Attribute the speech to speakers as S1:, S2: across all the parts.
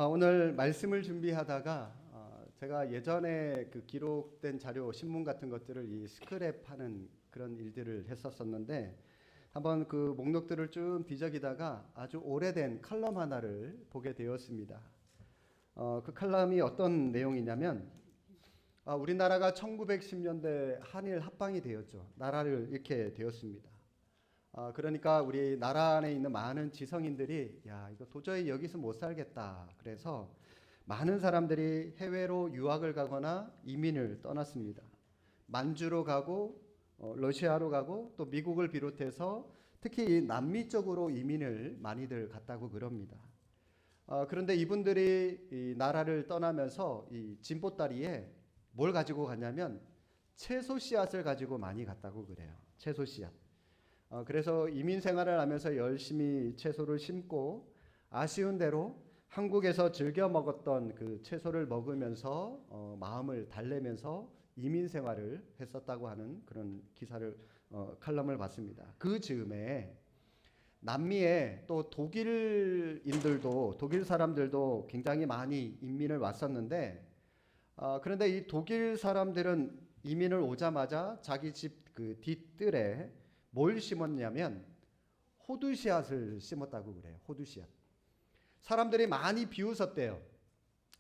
S1: 오늘 말씀을 준비하다가 제가 예전에 그 기록된 자료, 신문 같은 것들을 이 스크랩하는 그런 일들을 했었었는데 한번 그 목록들을 쭉 뒤적이다가 아주 오래된 칼럼 하나를 보게 되었습니다. 그 칼럼이 어떤 내용이냐면 우리나라가 1910년대 한일 합방이 되었죠. 나라를 잃게 되었습니다. 그러니까 우리 나라 안에 있는 많은 지성인들이 야 이거 도저히 여기서 못 살겠다. 그래서 많은 사람들이 해외로 유학을 가거나 이민을 떠났습니다. 만주로 가고 러시아로 가고 또 미국을 비롯해서 특히 남미 쪽으로 이민을 많이들 갔다고 그럽니다. 그런데 이분들이 이 나라를 떠나면서 이 진보다리에 뭘 가지고 갔냐면 채소 씨앗을 가지고 많이 갔다고 그래요. 채소 씨앗. 그래서 이민 생활을 하면서 열심히 채소를 심고 아쉬운 대로 한국에서 즐겨 먹었던 그 채소를 먹으면서 마음을 달래면서 이민 생활을 했었다고 하는 그런 기사를 칼럼을 봤습니다. 그 즈음에 남미에 또 독일인들도 독일 사람들도 굉장히 많이 이민을 왔었는데 그런데 이 독일 사람들은 이민을 오자마자 자기 집 그 뒤뜰에 뭘 심었냐면 호두 씨앗을 심었다고 그래요. 호두 씨앗. 사람들이 많이 비웃었대요.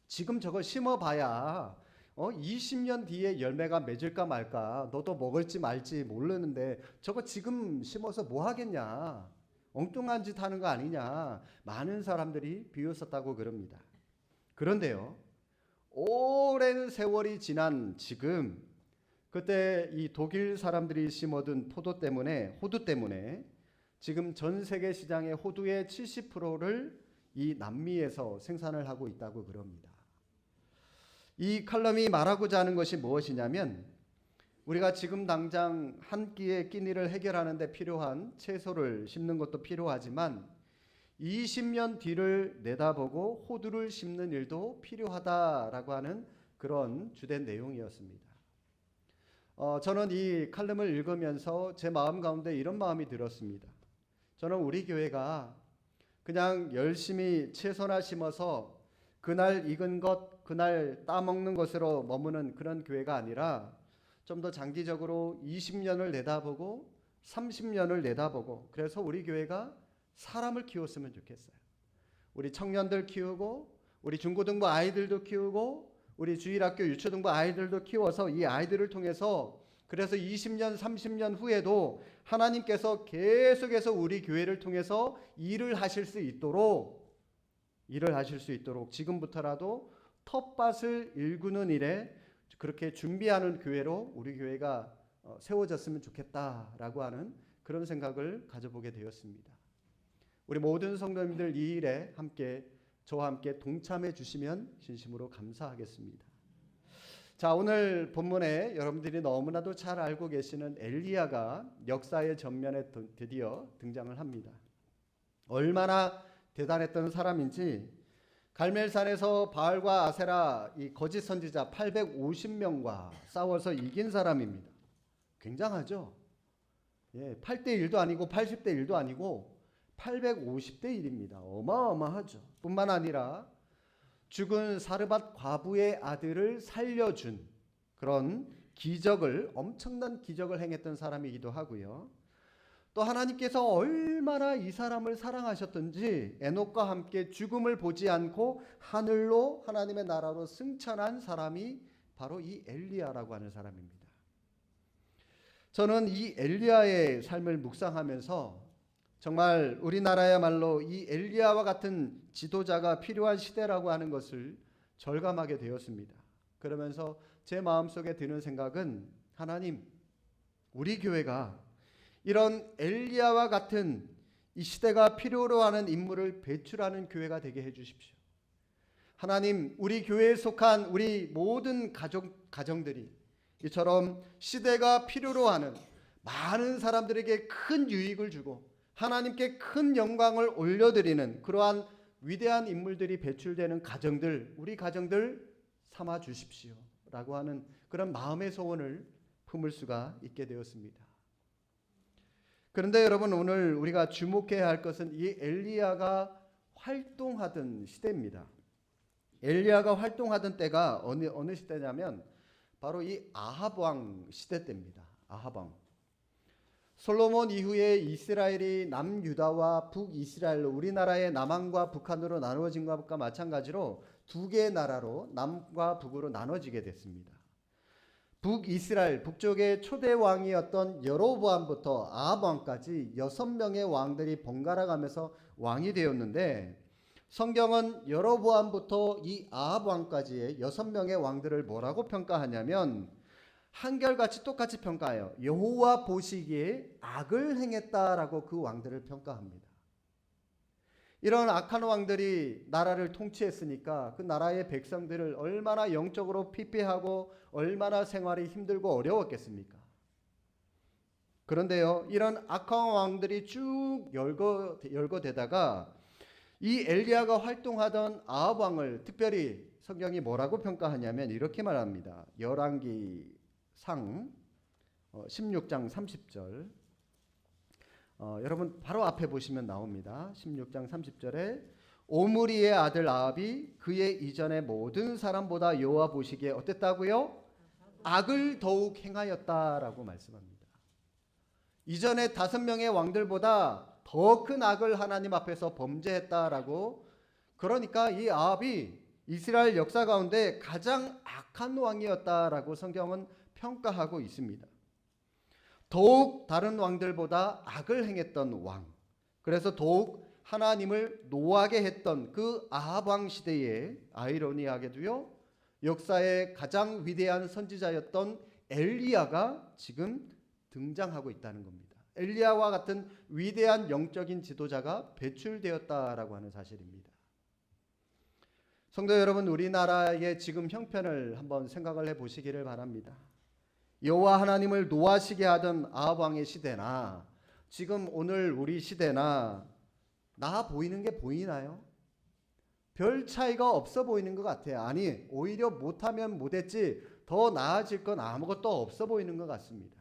S1: 지금 저거 심어봐야 20년 뒤에 열매가 맺을까 말까 너도 먹을지 말지 모르는데 저거 지금 심어서 뭐 하겠냐. 엉뚱한 짓 하는 거 아니냐. 많은 사람들이 비웃었다고 그럽니다. 그런데요. 오랜 세월이 지난 지금 그때 이 독일 사람들이 심어둔 호두 때문에 지금 전 세계 시장의 호두의 70%를 이 남미에서 생산을 하고 있다고 그럽니다. 이 칼럼이 말하고자 하는 것이 무엇이냐면 우리가 지금 당장 한 끼의 끼니를 해결하는 데 필요한 채소를 심는 것도 필요하지만 20년 뒤를 내다보고 호두를 심는 일도 필요하다라고 하는 그런 주된 내용이었습니다. 저는 이 칼럼을 읽으면서 제 마음 가운데 이런 마음이 들었습니다. 저는 우리 교회가 그냥 열심히 채소나 심어서 그날 익은 것, 그날 따먹는 것으로 머무는 그런 교회가 아니라 좀 더 장기적으로 20년을 내다보고 30년을 내다보고 그래서 우리 교회가 사람을 키웠으면 좋겠어요. 우리 청년들 키우고 우리 중고등부 아이들도 키우고 우리 주일학교 유초등부 아이들도 키워서 이 아이들을 통해서 그래서 20년 30년 후에도 하나님께서 계속해서 우리 교회를 통해서 일을 하실 수 있도록 지금부터라도 텃밭을 일구는 일에 그렇게 준비하는 교회로 우리 교회가 세워졌으면 좋겠다라고 하는 그런 생각을 가져보게 되었습니다. 우리 모든 성도님들 이 일에 저와 함께 동참해 주시면 진심으로 감사하겠습니다. 자, 오늘 본문에 여러분들이 너무나도 잘 알고 계시는 엘리야가 역사의 전면에 드디어 등장을 합니다. 얼마나 대단했던 사람인지 갈멜산에서 바알과 아세라 이 거짓 선지자 850명과 싸워서 이긴 사람입니다. 굉장하죠? 8대 1도 아니고 80대 1도 아니고 850대 1입니다. 어마어마하죠. 뿐만 아니라 죽은 사르밧 과부의 아들을 살려준 그런 엄청난 기적을 행했던 사람이기도 하고요. 또 하나님께서 얼마나 이 사람을 사랑하셨던지 에녹과 함께 죽음을 보지 않고 하늘로 하나님의 나라로 승천한 사람이 바로 이 엘리야라고 하는 사람입니다. 저는 이 엘리야의 삶을 묵상하면서 정말 우리나라야말로 이 엘리야와 같은 지도자가 필요한 시대라고 하는 것을 절감하게 되었습니다. 그러면서 제 마음속에 드는 생각은 하나님, 우리 교회가 이런 엘리야와 같은 이 시대가 필요로 하는 인물을 배출하는 교회가 되게 해 주십시오. 하나님, 우리 교회에 속한 우리 모든 가정들이 이처럼 시대가 필요로 하는 많은 사람들에게 큰 유익을 주고 하나님께 큰 영광을 올려드리는 그러한 위대한 인물들이 배출되는 가정들, 우리 가정들 삼아 주십시오 라고 하는 그런 마음의 소원을 품을 수가 있게 되었습니다. 그런데 여러분, 오늘 우리가 주목해야 할 것은 이 엘리야가 활동하던 시대입니다. 엘리야가 활동하던 때가 어느 시대냐면 바로 이 아합 왕 시대 때입니다. 아합 왕. 솔로몬 이후에 이스라엘이 남유다와 북이스라엘로, 우리나라의 남한과 북한으로 나누어진 것과 마찬가지로 두 개의 나라로 남과 북으로 나눠지게 됐습니다. 북이스라엘 북쪽의 초대 왕이었던 여로보암부터 아합 왕까지 6명의 왕들이 번갈아 가면서 왕이 되었는데, 성경은 여로보암부터 이 아합 왕까지의 6명의 왕들을 뭐라고 평가하냐면 한결같이 똑같이 평가해요. 여호와 보시기에 악을 행했다라고 그 왕들을 평가합니다. 이런 악한 왕들이 나라를 통치했으니까 그 나라의 백성들을 얼마나 영적으로 피폐하고 얼마나 생활이 힘들고 어려웠겠습니까? 그런데요, 이런 악한 왕들이 쭉 열거되다가 이 엘리야가 활동하던 아합 왕을 특별히 성경이 뭐라고 평가하냐면 이렇게 말합니다. 열왕기상 16장 30절. 여러분 바로 앞에 보시면 나옵니다. 16장 30절에 오므리의 아들 아합이 그의 이전의 모든 사람보다 여호와 보시기에 어땠다고요? 악을 더욱 행하였다라고 말씀합니다. 이전에 5명의 왕들보다 더 큰 악을 하나님 앞에서 범죄했다라고. 그러니까 이 아합이 이스라엘 역사 가운데 가장 악한 왕이었다라고 성경은 평가하고 있습니다. 더욱 다른 왕들보다 악을 행했던 왕, 그래서 더욱 하나님을 노하게 했던 그 아합 왕 시대에 아이러니하게도요, 역사의 가장 위대한 선지자였던 엘리야가 지금 등장하고 있다는 겁니다. 엘리야와 같은 위대한 영적인 지도자가 배출되었다라고 하는 사실입니다. 성도 여러분, 우리나라의 지금 형편을 한번 생각을 해보시기를 바랍니다. 여호와 하나님을 노하시게 하던 아합 왕의 시대나 지금 오늘 우리 시대나 나아 보이는 게 보이나요? 별 차이가 없어 보이는 것 같아요. 아니, 오히려 못하면 못했지 더 나아질 건 아무것도 없어 보이는 것 같습니다.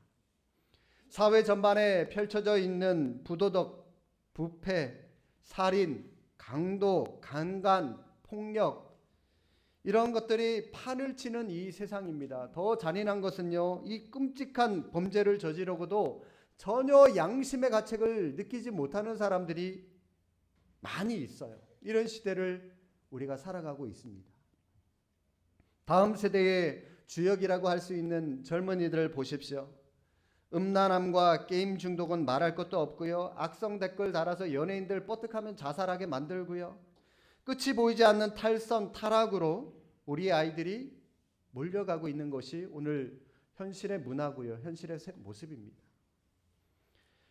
S1: 사회 전반에 펼쳐져 있는 부도덕, 부패, 살인, 강도, 강간, 폭력, 이런 것들이 판을 치는 이 세상입니다. 더 잔인한 것은요, 이 끔찍한 범죄를 저지르고도 전혀 양심의 가책을 느끼지 못하는 사람들이 많이 있어요. 이런 시대를 우리가 살아가고 있습니다. 다음 세대의 주역이라고 할 수 있는 젊은이들을 보십시오. 음란함과 게임 중독은 말할 것도 없고요. 악성 댓글 달아서 연예인들 뻗득하면 자살하게 만들고요. 끝이 보이지 않는 탈선, 타락으로 우리 아이들이 몰려가고 있는 것이 오늘 현실의 문화고요. 현실의 모습입니다.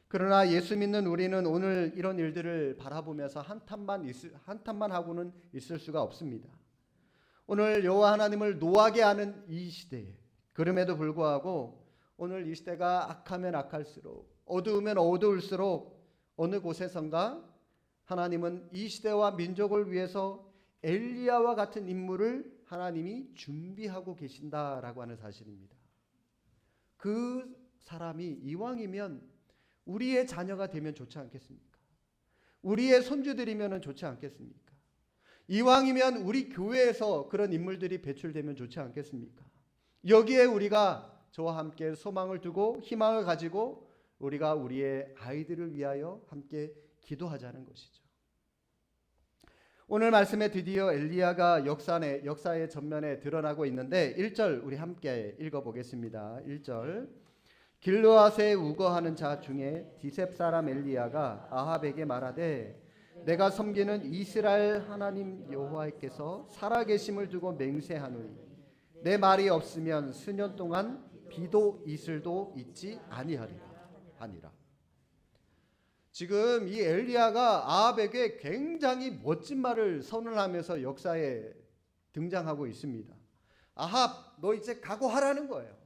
S1: 그러나 예수 믿는 우리는 오늘 이런 일들을 바라보면서 한탄만 하고는 있을 수가 없습니다. 오늘 여호와 하나님을 노하게 하는 이 시대에, 그럼에도 불구하고 오늘 이 시대가 악하면 악할수록, 어두우면 어두울수록 어느 곳에선가 하나님은 이 시대와 민족을 위해서 엘리야와 같은 인물을 하나님이 준비하고 계신다라고 하는 사실입니다. 그 사람이 이왕이면 우리의 자녀가 되면 좋지 않겠습니까? 우리의 손주들이면 좋지 않겠습니까? 이왕이면 우리 교회에서 그런 인물들이 배출되면 좋지 않겠습니까? 여기에 우리가 저와 함께 소망을 두고 희망을 가지고 우리가 우리의 아이들을 위하여 함께 기도하자는 것이죠. 오늘 말씀에 드디어 엘리야가 역사의 전면에 드러나고 있는데 1절 우리 함께 읽어보겠습니다. 1절 길르앗에 우거하는 자 중에 디셉 사람 엘리야가 아합에게 말하되 내가 섬기는 이스라엘 하나님 여호와께서 살아계심을 두고 맹세하노니 내 말이 없으면 수년 동안 비도 이슬도 있지 아니하리라. 지금 이 엘리야가 아합에게 굉장히 멋진 말을 선언하면서 역사에 등장하고 있습니다. 아합, 너 이제 각오하라는 거예요.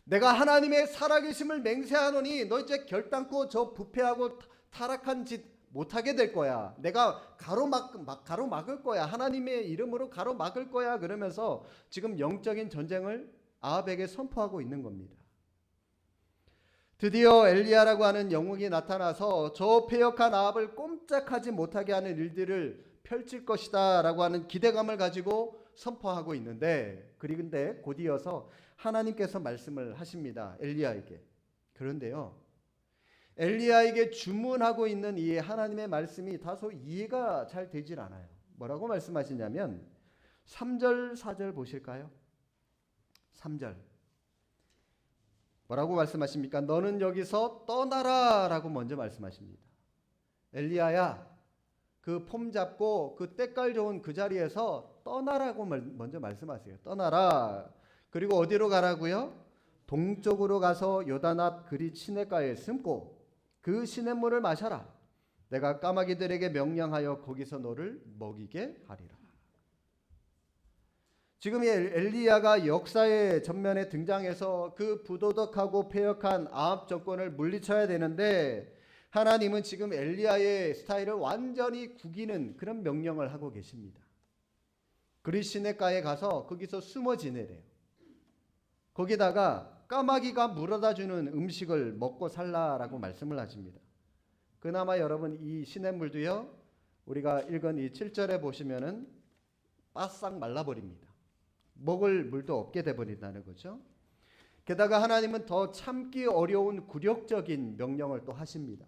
S1: 내가 하나님의 살아계심을 맹세하노니 너 이제 결단코 저 부패하고 타락한 짓 못하게 될 거야. 내가 가로막을 거야. 하나님의 이름으로 가로막을 거야. 그러면서 지금 영적인 전쟁을 아합에게 선포하고 있는 겁니다. 드디어 엘리야라고 하는 영웅이 나타나서 저 패역한 아합을 꼼짝하지 못하게 하는 일들을 펼칠 것이다 라고 하는 기대감을 가지고 선포하고 있는데, 그런데 곧 이어서 하나님께서 말씀을 하십니다. 엘리야에게. 그런데요, 엘리야에게 주문하고 있는 이 하나님의 말씀이 다소 이해가 잘 되질 않아요. 뭐라고 말씀하시냐면 3절 4절 보실까요? 3절 뭐라고 말씀하십니까? 너는 여기서 떠나라 라고 먼저 말씀하십니다. 엘리야야, 그 폼 잡고 그 때깔 좋은 그 자리에서 떠나라고 먼저 말씀하세요. 떠나라. 그리고 어디로 가라고요? 동쪽으로 가서 요단 앞 그리 시냇가에 숨고 그 시냇물을 마셔라. 내가 까마귀들에게 명령하여 거기서 너를 먹이게 하리라. 지금 이 엘리야가 역사의 전면에 등장해서 그 부도덕하고 패역한 아합 정권을 물리쳐야 되는데, 하나님은 지금 엘리야의 스타일을 완전히 구기는 그런 명령을 하고 계십니다. 그리 시냇가에 가서 거기서 숨어 지내래요. 거기다가 까마귀가 물어다 주는 음식을 먹고 살라라고 말씀을 하십니다. 그나마 여러분 이 시냇물도요, 우리가 읽은 이 7절에 보시면은 바싹 말라버립니다. 먹을 물도 없게 돼버린다는 거죠. 게다가 하나님은 더 참기 어려운 굴욕적인 명령을 또 하십니다.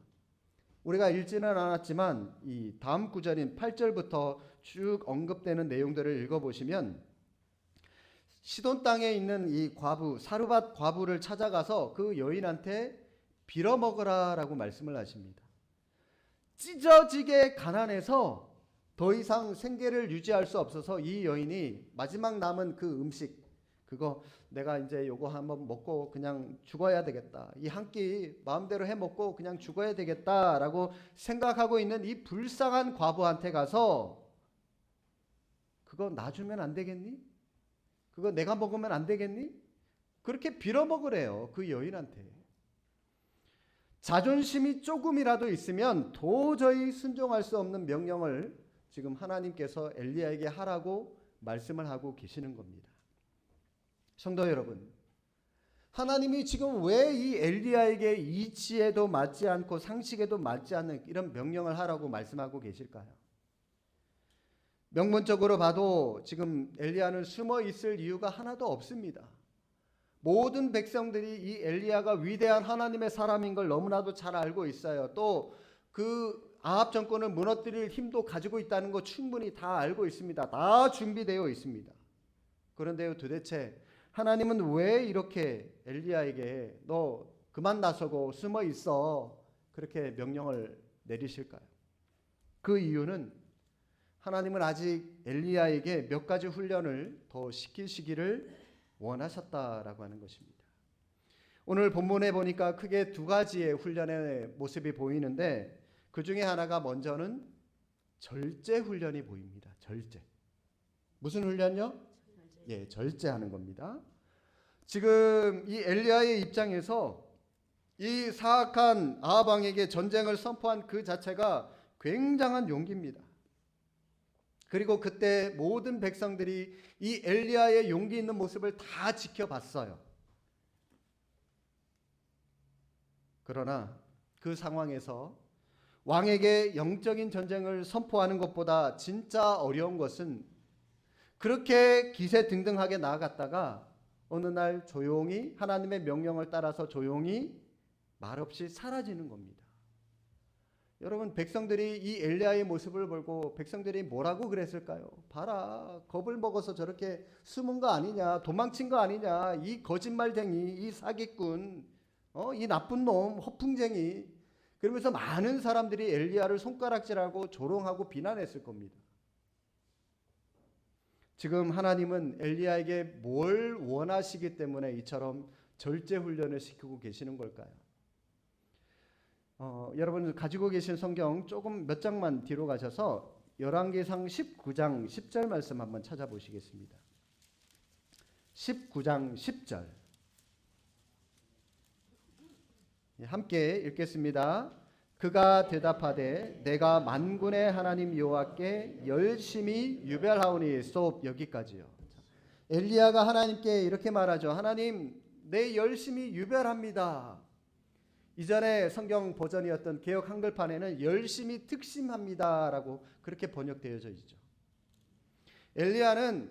S1: 우리가 읽지는 않았지만 이 다음 구절인 8절부터 쭉 언급되는 내용들을 읽어보시면, 시돈 땅에 있는 이 과부 사르밧 과부를 찾아가서 그 여인한테 빌어먹으라라고 말씀을 하십니다. 찢어지게 가난해서 더 이상 생계를 유지할 수 없어서 이 여인이 마지막 남은 그 음식, 그거 내가 이제 요거 한번 먹고 그냥 죽어야 되겠다, 이 한 끼 마음대로 해 먹고 그냥 죽어야 되겠다라고 생각하고 있는 이 불쌍한 과부한테 가서 그거 놔주면 안 되겠니? 그거 내가 먹으면 안 되겠니? 그렇게 빌어먹으래요, 그 여인한테. 자존심이 조금이라도 있으면 도저히 순종할 수 없는 명령을 지금 하나님께서 엘리야에게 하라고 말씀을 하고 계시는 겁니다. 성도 여러분, 하나님이 지금 왜 이 엘리야에게 이치에도 맞지 않고 상식에도 맞지 않는 이런 명령을 하라고 말씀하고 계실까요? 명문적으로 봐도 지금 엘리야는 숨어 있을 이유가 하나도 없습니다. 모든 백성들이 이 엘리야가 위대한 하나님의 사람인 걸 너무나도 잘 알고 있어요. 또 그 아합 정권을 무너뜨릴 힘도 가지고 있다는 거 충분히 다 알고 있습니다. 다 준비되어 있습니다. 그런데요, 도대체 하나님은 왜 이렇게 엘리야에게 너 그만 나서고 숨어 있어 그렇게 명령을 내리실까요? 그 이유는 하나님은 아직 엘리야에게 몇 가지 훈련을 더 시키시기를 원하셨다라고 하는 것입니다. 오늘 본문에 보니까 크게 두 가지의 훈련의 모습이 보이는데, 그 중에 하나가 먼저는 절제 훈련이 보입니다. 절제. 무슨 훈련요? 예, 절제하는 겁니다. 지금 이 엘리야의 입장에서 이 사악한 아합 왕에게 전쟁을 선포한 그 자체가 굉장한 용기입니다. 그리고 그때 모든 백성들이 이 엘리야의 용기 있는 모습을 다 지켜봤어요. 그러나 그 상황에서 왕에게 영적인 전쟁을 선포하는 것보다 진짜 어려운 것은 그렇게 기세등등하게 나아갔다가 어느 날 조용히 하나님의 명령을 따라서 조용히 말없이 사라지는 겁니다. 여러분, 백성들이 이 엘리야의 모습을 보고 백성들이 뭐라고 그랬을까요? 봐라, 겁을 먹어서 저렇게 숨은 거 아니냐, 도망친 거 아니냐, 이 거짓말쟁이, 이 사기꾼, 이 나쁜 놈, 허풍쟁이. 그러면서 많은 사람들이 엘리야를 손가락질하고 조롱하고 비난했을 겁니다. 지금 하나님은 엘리야에게 뭘 원하시기 때문에 이처럼 절제 훈련을 시키고 계시는 걸까요? 여러분 가지고 계신 성경 조금 몇 장만 뒤로 가셔서 열왕기상 19장 10절 말씀 한번 찾아보시겠습니다. 19장 10절 함께 읽겠습니다. 그가 대답하되 내가 만군의 하나님 여호와께 열심히 유별하오니. 스톱. 여기까지요. 엘리야가 하나님께 이렇게 말하죠. 하나님, 내 열심히 유별합니다. 이전에 성경 버전이었던 개역 한글판에는 열심히 특심합니다라고 그렇게 번역되어져 있죠. 엘리야는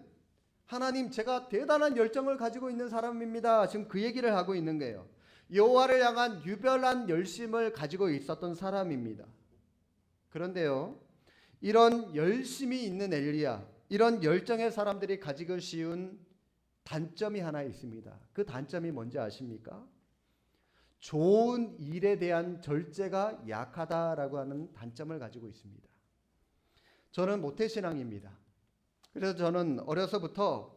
S1: 하나님, 제가 대단한 열정을 가지고 있는 사람입니다. 지금 그 얘기를 하고 있는 거예요. 여호와를 향한 유별난 열심을 가지고 있었던 사람입니다. 그런데요, 이런 열심이 있는 엘리야, 이런 열정의 사람들이 가지고 쉬운 단점이 하나 있습니다. 그 단점이 뭔지 아십니까? 좋은 일에 대한 절제가 약하다라고 하는 단점을 가지고 있습니다. 저는 모태신앙입니다. 그래서 저는 어려서부터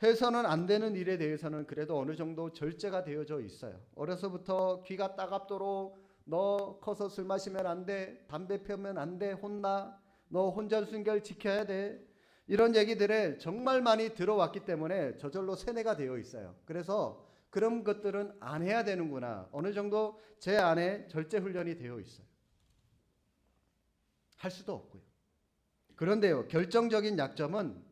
S1: 해서는 안 되는 일에 대해서는 그래도 어느 정도 절제가 되어져 있어요. 어려서부터 귀가 따갑도록 너 커서 술 마시면 안 돼, 담배 피우면 안 돼, 혼나, 너 혼전순결 지켜야 돼, 이런 얘기들을 정말 많이 들어왔기 때문에 저절로 세뇌가 되어 있어요. 그래서 그런 것들은 안 해야 되는구나, 어느 정도 제 안에 절제 훈련이 되어 있어요. 할 수도 없고요. 그런데요, 결정적인 약점은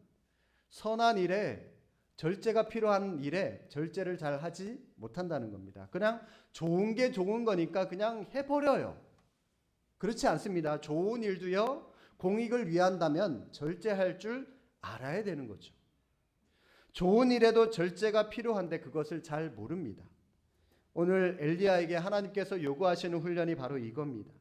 S1: 선한 일에, 절제가 필요한 일에 절제를 잘 하지 못한다는 겁니다. 그냥 좋은 게 좋은 거니까 그냥 해버려요. 그렇지 않습니다. 좋은 일도요, 공익을 위한다면 절제할 줄 알아야 되는 거죠. 좋은 일에도 절제가 필요한데 그것을 잘 모릅니다. 오늘 엘리야에게 하나님께서 요구하시는 훈련이 바로 이겁니다.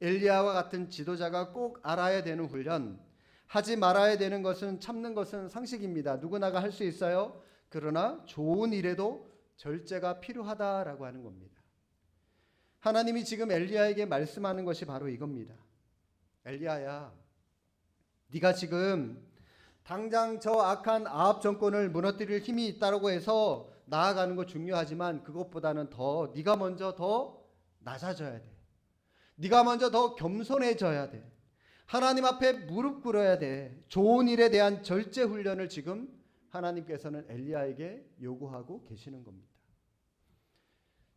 S1: 엘리야와 같은 지도자가 꼭 알아야 되는 훈련, 하지 말아야 되는 것은, 참는 것은 상식입니다. 누구나가 할 수 있어요. 그러나 좋은 일에도 절제가 필요하다라고 하는 겁니다. 하나님이 지금 엘리야에게 말씀하는 것이 바로 이겁니다. 엘리야야, 네가 지금 당장 저 악한 아합 정권을 무너뜨릴 힘이 있다고 해서 나아가는 거 중요하지만 그것보다는 더 네가 먼저 더 낮아져야 돼. 네가 먼저 더 겸손해져야 돼. 하나님 앞에 무릎 꿇어야 돼. 좋은 일에 대한 절제 훈련을 지금 하나님께서는 엘리야에게 요구하고 계시는 겁니다.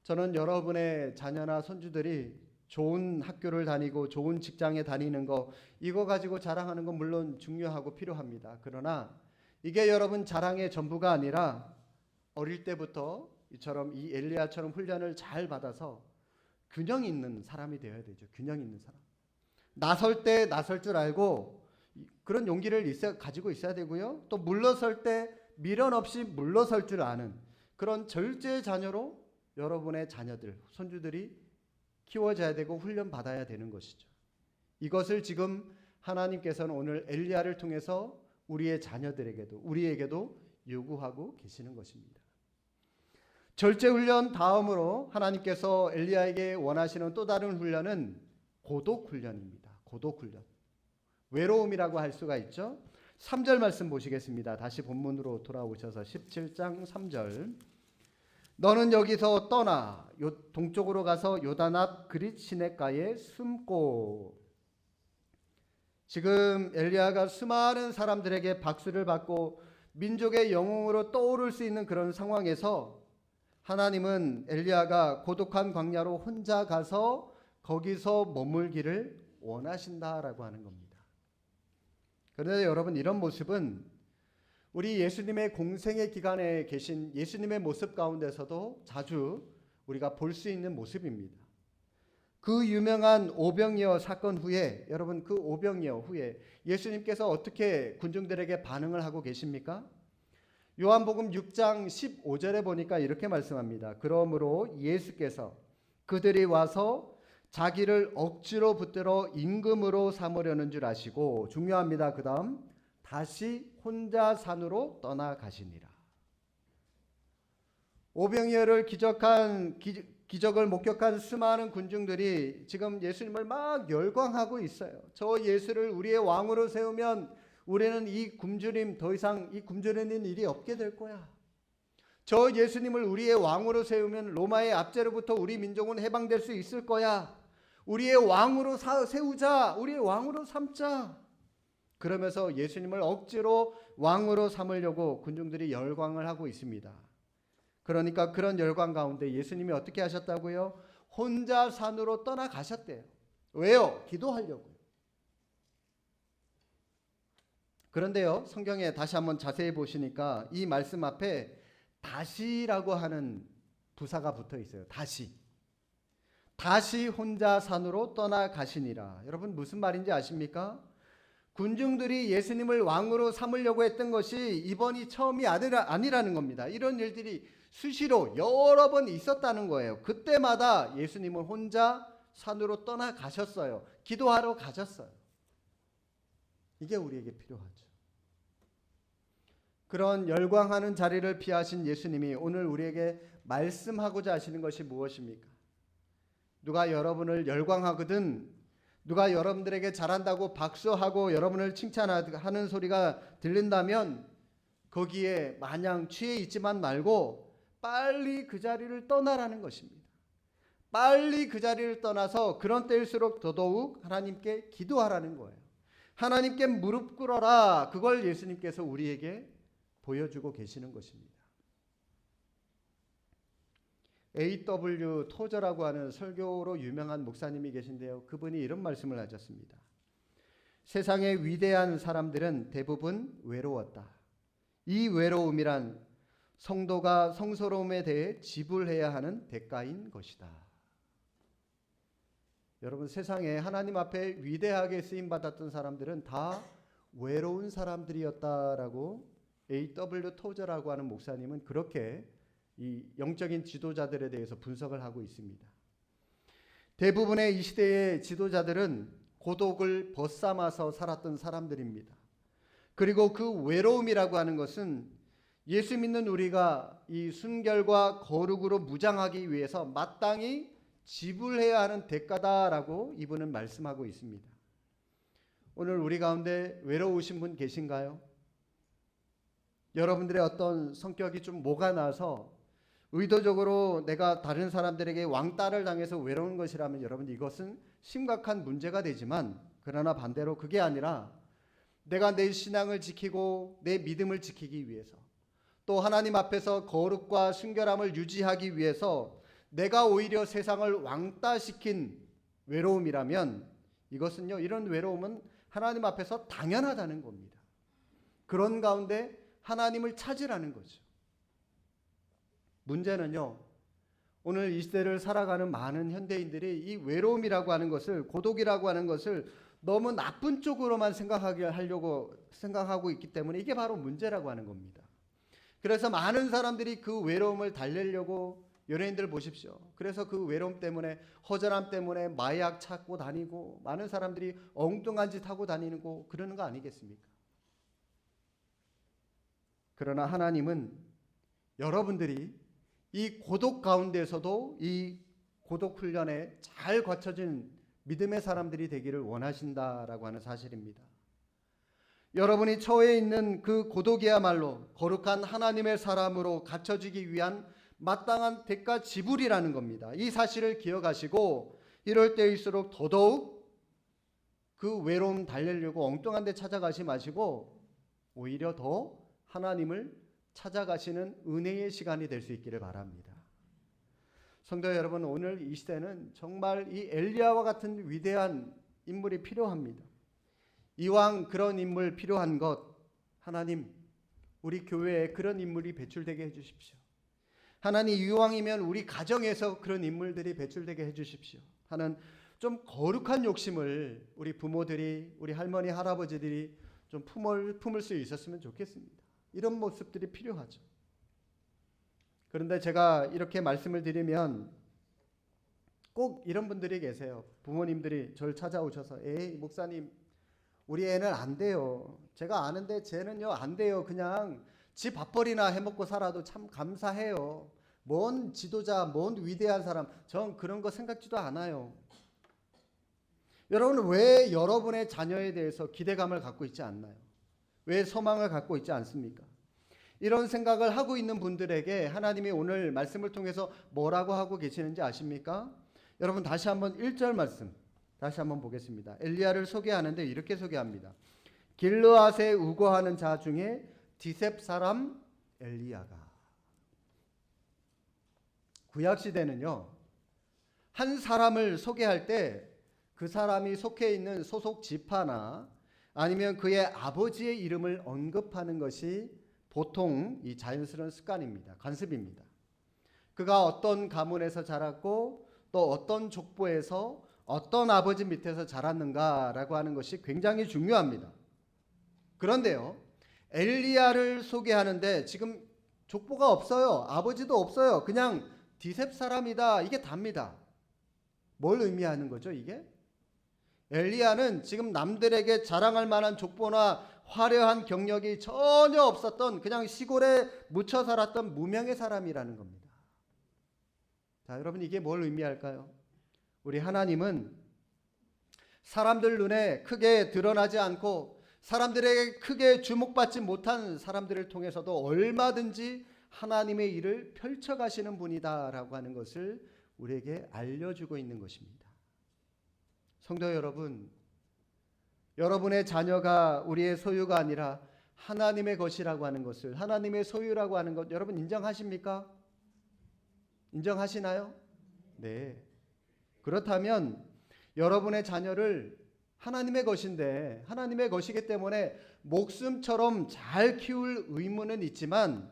S1: 저는 여러분의 자녀나 손주들이 좋은 학교를 다니고 좋은 직장에 다니는 거, 이거 가지고 자랑하는 건 물론 중요하고 필요합니다. 그러나 이게 여러분 자랑의 전부가 아니라 어릴 때부터 이처럼 이 엘리야처럼 훈련을 잘 받아서 균형 있는 사람이 되어야 되죠. 균형 있는 사람. 나설 때 나설 줄 알고 그런 용기를 가지고 있어야 되고요. 또 물러설 때 미련 없이 물러설 줄 아는 그런 절제의 자녀로 여러분의 자녀들, 손주들이 키워져야 되고 훈련 받아야 되는 것이죠. 이것을 지금 하나님께서는 오늘 엘리야를 통해서 우리의 자녀들에게도, 우리에게도 요구하고 계시는 것입니다. 절제 훈련 다음으로 하나님께서 엘리야에게 원하시는 또 다른 훈련은 고독 훈련입니다. 고독 훈련. 외로움이라고 할 수가 있죠. 3절 말씀 보시겠습니다. 다시 본문으로 돌아오셔서 17장 3절. 너는 여기서 떠나 동쪽으로 가서 요단 앞 그릿 시냇가에 숨고. 지금 엘리야가 수많은 사람들에게 박수를 받고 민족의 영웅으로 떠오를 수 있는 그런 상황에서 하나님은 엘리야가 고독한 광야로 혼자 가서 거기서 머물기를 원하신다라고 하는 겁니다. 그런데 여러분, 이런 모습은 우리 예수님의 공생의 기간에 계신 예수님의 모습 가운데서도 자주 우리가 볼 수 있는 모습입니다. 그 유명한 오병이어 사건 후에, 여러분, 그 오병이어 후에 예수님께서 어떻게 군중들에게 반응을 하고 계십니까? 요한복음 6장 15절에 보니까 이렇게 말씀합니다. 그러므로 예수께서 그들이 와서 자기를 억지로 붙들어 임금으로 삼으려는 줄 아시고, 중요합니다. 그 다음, 다시 혼자 산으로 떠나가시니라. 오병이어를 기적을 목격한 수많은 군중들이 지금 예수님을 막 열광하고 있어요. 저 예수를 우리의 왕으로 세우면 우리는 이 굶주림, 더 이상 이 굶주리는 일이 없게 될 거야. 저 예수님을 우리의 왕으로 세우면 로마의 압제로부터 우리 민족은 해방될 수 있을 거야. 우리의 왕으로 세우자. 우리의 왕으로 삼자. 그러면서 예수님을 억지로 왕으로 삼으려고 군중들이 열광을 하고 있습니다. 그러니까 그런 열광 가운데 예수님이 어떻게 하셨다고요? 혼자 산으로 떠나가셨대요. 왜요? 기도하려고요. 그런데요, 성경에 다시 한번 자세히 보시니까 이 말씀 앞에 다시라고 하는 부사가 붙어 있어요. 다시 혼자 산으로 떠나가시니라. 여러분, 무슨 말인지 아십니까? 군중들이 예수님을 왕으로 삼으려고 했던 것이 이번이 처음이 아니라는 겁니다. 이런 일들이 수시로 여러 번 있었다는 거예요. 그때마다 예수님은 혼자 산으로 떠나가셨어요. 기도하러 가셨어요. 이게 우리에게 필요하죠. 그런 열광하는 자리를 피하신 예수님이 오늘 우리에게 말씀하고자 하시는 것이 무엇입니까? 누가 여러분을 열광하거든, 누가 여러분들에게 잘한다고 박수하고 여러분을 칭찬하는 소리가 들린다면 거기에 마냥 취해 있지만 말고 빨리 그 자리를 떠나라는 것입니다. 빨리 그 자리를 떠나서 그런 때일수록 더더욱 하나님께 기도하라는 거예요. 하나님께 무릎 꿇어라. 그걸 예수님께서 우리에게 보여주고 계시는 것입니다. A.W. 토저라고 하는 설교로 유명한 목사님이 계신데요. 그분이 이런 말씀을 하셨습니다. 세상의 위대한 사람들은 대부분 외로웠다. 이 외로움이란 성도가 성스러움에 대해 지불해야 하는 대가인 것이다. 여러분, 세상에 하나님 앞에 위대하게 쓰임받았던 사람들은 다 외로운 사람들이었다라고 A.W. 토저라고 하는 목사님은 그렇게 이 영적인 지도자들에 대해서 분석을 하고 있습니다. 대부분의 이 시대의 지도자들은 고독을 벗삼아서 살았던 사람들입니다. 그리고 그 외로움이라고 하는 것은 예수 믿는 우리가 이 순결과 거룩으로 무장하기 위해서 마땅히 지불해야 하는 대가다라고 이분은 말씀하고 있습니다. 오늘 우리 가운데 외로우신 분 계신가요? 여러분들의 어떤 성격이 좀 모가 나서 의도적으로 내가 다른 사람들에게 왕따를 당해서 외로운 것이라면 여러분 이것은 심각한 문제가 되지만, 그러나 반대로 그게 아니라 내가 내 신앙을 지키고 내 믿음을 지키기 위해서 또 하나님 앞에서 거룩과 순결함을 유지하기 위해서 내가 오히려 세상을 왕따시킨 외로움이라면 이것은요, 이런 외로움은 하나님 앞에서 당연하다는 겁니다. 그런 가운데 하나님을 찾으라는 거죠. 문제는요, 오늘 이 시대를 살아가는 많은 현대인들이 이 외로움이라고 하는 것을, 고독이라고 하는 것을 너무 나쁜 쪽으로만 생각하고 있기 때문에 이게 바로 문제라고 하는 겁니다. 그래서 많은 사람들이 그 외로움을 달래려고, 연예인들 보십시오. 그래서 그 외로움 때문에, 허전함 때문에 마약 찾고 다니고 많은 사람들이 엉뚱한 짓 하고 다니고 그러는 거 아니겠습니까? 그러나 하나님은 여러분들이 이 고독 가운데서도 이 고독 훈련에 잘 갖춰진 믿음의 사람들이 되기를 원하신다라고 하는 사실입니다. 여러분이 처해 있는 그 고독이야말로 거룩한 하나님의 사람으로 갖춰지기 위한 마땅한 대가 지불이라는 겁니다. 이 사실을 기억하시고 이럴 때일수록 더더욱 그 외로움 달래려고 엉뚱한 데 찾아가지 마시고 오히려 더 하나님을 찾아가시는 은혜의 시간이 될 수 있기를 바랍니다. 성도 여러분, 오늘 이 시대는 정말 이 엘리야와 같은 위대한 인물이 필요합니다. 이왕 그런 인물 필요한 것, 하나님 우리 교회에 그런 인물이 배출되게 해주십시오. 하나님 이왕이면 우리 가정에서 그런 인물들이 배출되게 해주십시오 하는 좀 거룩한 욕심을 우리 부모들이, 우리 할머니 할아버지들이 좀 품을 수 있었으면 좋겠습니다. 이런 모습들이 필요하죠. 그런데 제가 이렇게 말씀을 드리면 꼭 이런 분들이 계세요. 부모님들이 저를 찾아오셔서 에이 목사님 우리 애는 안 돼요. 제가 아는데 쟤는요 안 돼요. 그냥 지 밥벌이나 해먹고 살아도 참 감사해요. 뭔 지도자, 뭔 위대한 사람, 전 그런 거 생각지도 않아요. 여러분 왜 여러분의 자녀에 대해서 기대감을 갖고 있지 않나요? 왜 소망을 갖고 있지 않습니까? 이런 생각을 하고 있는 분들에게 하나님이 오늘 말씀을 통해서 뭐라고 하고 계시는지 아십니까? 여러분 다시 한번 1절 말씀 다시 한번 보겠습니다. 엘리야를 소개하는데 이렇게 소개합니다. 길르앗에 우거하는 자 중에 디셉 사람 엘리야가. 구약 시대는요, 한 사람을 소개할 때 그 사람이 속해 있는 소속 지파나 아니면 그의 아버지의 이름을 언급하는 것이 보통 이 자연스러운 습관입니다. 관습입니다. 그가 어떤 가문에서 자랐고 또 어떤 족보에서 어떤 아버지 밑에서 자랐는가라고 하는 것이 굉장히 중요합니다. 그런데요, 엘리야를 소개하는데 지금 족보가 없어요. 아버지도 없어요. 그냥 디셉 사람이다. 이게 답니다. 뭘 의미하는 거죠, 이게? 엘리야는 지금 남들에게 자랑할 만한 족보나 화려한 경력이 전혀 없었던 그냥 시골에 묻혀 살았던 무명의 사람이라는 겁니다. 자, 여러분, 이게 뭘 의미할까요? 우리 하나님은 사람들 눈에 크게 드러나지 않고 사람들에게 크게 주목받지 못한 사람들을 통해서도 얼마든지 하나님의 일을 펼쳐가시는 분이다라고 하는 것을 우리에게 알려주고 있는 것입니다. 성도 여러분, 여러분의 자녀가 우리의 소유가 아니라 하나님의 것이라고 하는 것을, 하나님의 소유라고 하는 것 여러분 인정하십니까? 인정하시나요? 네. 그렇다면 여러분의 자녀를 하나님의 것인데, 하나님의 것이기 때문에 목숨처럼 잘 키울 의무는 있지만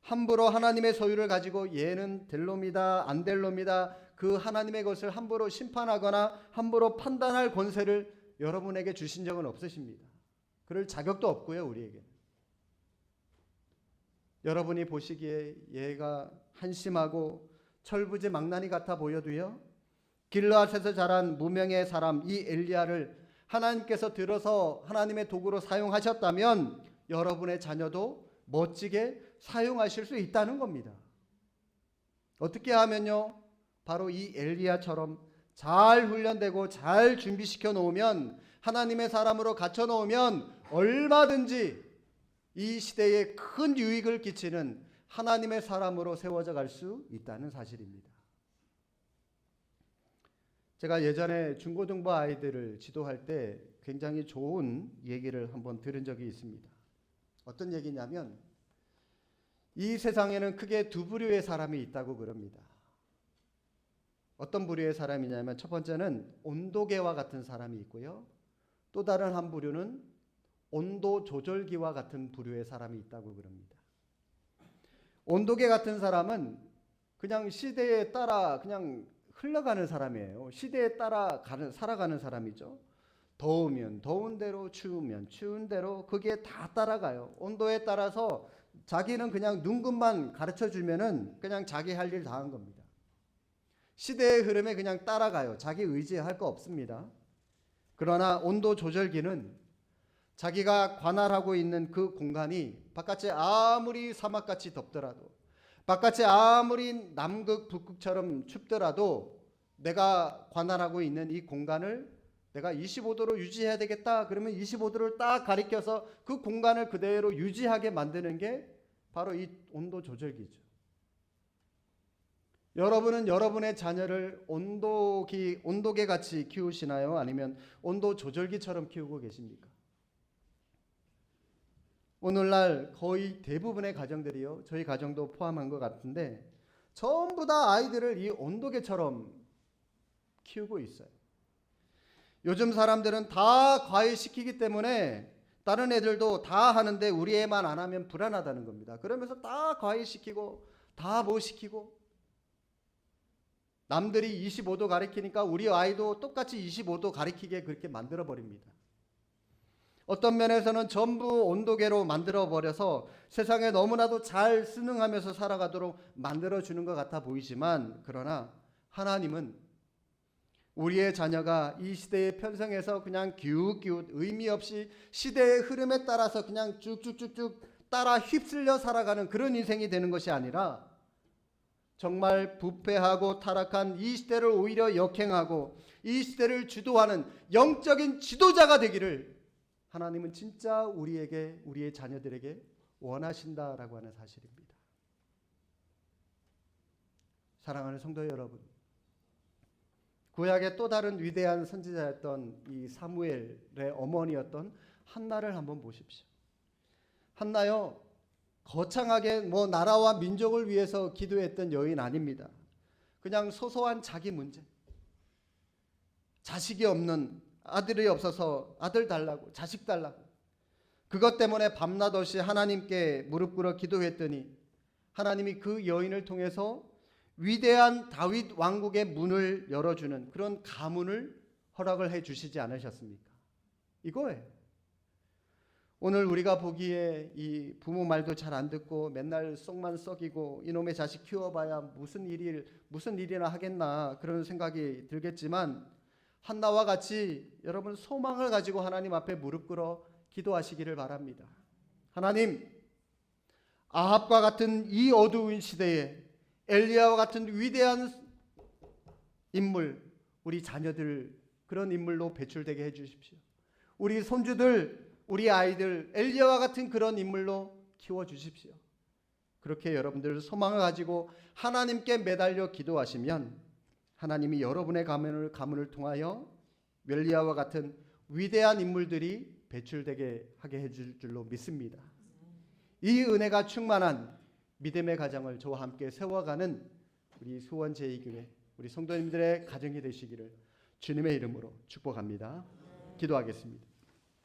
S1: 함부로 하나님의 소유를 가지고 얘는 될 놈이다, 안 될 놈이다, 그 하나님의 것을 함부로 심판하거나 함부로 판단할 권세를 여러분에게 주신 적은 없으십니다. 그럴 자격도 없고요, 우리에게. 여러분이 보시기에 얘가 한심하고 철부지망나니 같아 보여도요, 길르앗에서 자란 무명의 사람 이 엘리야를 하나님께서 들어서 하나님의 도구로 사용하셨다면 여러분의 자녀도 멋지게 사용하실 수 있다는 겁니다. 어떻게 하면요? 바로 이 엘리야처럼 잘 훈련되고 잘 준비시켜 놓으면, 하나님의 사람으로 갖춰 놓으면 얼마든지 이 시대에 큰 유익을 끼치는 하나님의 사람으로 세워져 갈 수 있다는 사실입니다. 제가 예전에 중고등부 아이들을 지도할 때 굉장히 좋은 얘기를 한번 들은 적이 있습니다. 어떤 얘기냐면 이 세상에는 크게 두 부류의 사람이 있다고 그럽니다. 어떤 부류의 사람이냐면 첫 번째는 온도계와 같은 사람이 있고요. 또 다른 한 부류는 온도 조절기와 같은 부류의 사람이 있다고 그럽니다. 온도계 같은 사람은 그냥 시대에 따라 그냥 흘러가는 사람이에요. 시대에 따라 살아가는 사람이죠. 더우면 더운 대로, 추우면 추운 대로 그게 다 따라가요. 온도에 따라서 자기는 그냥 눈금만 가르쳐 주면은 그냥 자기 할 일 다 한 겁니다. 시대의 흐름에 그냥 따라가요. 자기 의지할 거 없습니다. 그러나 온도 조절기는 자기가 관할하고 있는 그 공간이 바깥에 아무리 사막같이 덥더라도, 바깥에 아무리 남극 북극처럼 춥더라도 내가 관할하고 있는 이 공간을 내가 25도로 유지해야 되겠다. 그러면 25도를 딱 가리켜서 그 공간을 그대로 유지하게 만드는 게 바로 이 온도 조절기죠. 여러분은 여러분의 자녀를 온도계 같이 키우시나요? 아니면 온도 조절기처럼 키우고 계십니까? 오늘날 거의 대부분의 가정들이요, 저희 가정도 포함한 것 같은데 전부 다 아이들을 이 온도계처럼 키우고 있어요. 요즘 사람들은 다 과외시키기 때문에 다른 애들도 다 하는데 우리 애만 안 하면 불안하다는 겁니다. 그러면서 다 과외시키고 다 뭐 시키고, 남들이 25도 가리키니까 우리 아이도 똑같이 25도 가리키게 그렇게 만들어 버립니다. 어떤 면에서는 전부 온도계로 만들어 버려서 세상에 너무나도 잘 순응하면서 살아가도록 만들어 주는 것 같아 보이지만, 그러나 하나님은 우리의 자녀가 이 시대에 편성해서 그냥 기웃기웃 의미 없이 시대의 흐름에 따라서 그냥 쭉쭉쭉쭉 따라 휩쓸려 살아가는 그런 인생이 되는 것이 아니라 정말 부패하고 타락한 이 시대를 오히려 역행하고 이 시대를 주도하는 영적인 지도자가 되기를 하나님은 진짜 우리에게, 우리의 자녀들에게 원하신다라고 하는 사실입니다. 사랑하는 성도 여러분, 구약의 또 다른 위대한 선지자였던 이 사무엘의 어머니였던 한나를 한번 보십시오. 한나요, 거창하게 뭐 나라와 민족을 위해서 기도했던 여인 아닙니다. 그냥 소소한 자기 문제, 자식이 없는, 아들이 없어서 아들 달라고, 자식 달라고, 그것 때문에 밤낮 없이 하나님께 무릎 꿇어 기도했더니 하나님이 그 여인을 통해서 위대한 다윗 왕국의 문을 열어주는 그런 가문을 허락을 해 주시지 않으셨습니까? 이거예요. 오늘 우리가 보기에 이 부모 말도 잘 안 듣고 맨날 속만 썩이고 이놈의 자식 키워봐야 무슨 일이나 하겠나 그런 생각이 들겠지만 한나와 같이 여러분 소망을 가지고 하나님 앞에 무릎 꿇어 기도하시기를 바랍니다. 하나님, 아합과 같은 이 어두운 시대에 엘리야와 같은 위대한 인물, 우리 자녀들 그런 인물로 배출되게 해주십시오. 우리 손주들, 우리 아이들 엘리야와 같은 그런 인물로 키워주십시오. 그렇게 여러분들 소망을 가지고 하나님께 매달려 기도하시면 하나님이 여러분의 가문을 통하여 엘리야와 같은 위대한 인물들이 배출되게 하게 해줄 줄로 믿습니다. 이 은혜가 충만한 믿음의 가정을 저와 함께 세워가는 우리 수원 제2교회 우리 성도님들의 가정이 되시기를 주님의 이름으로 축복합니다. 기도하겠습니다.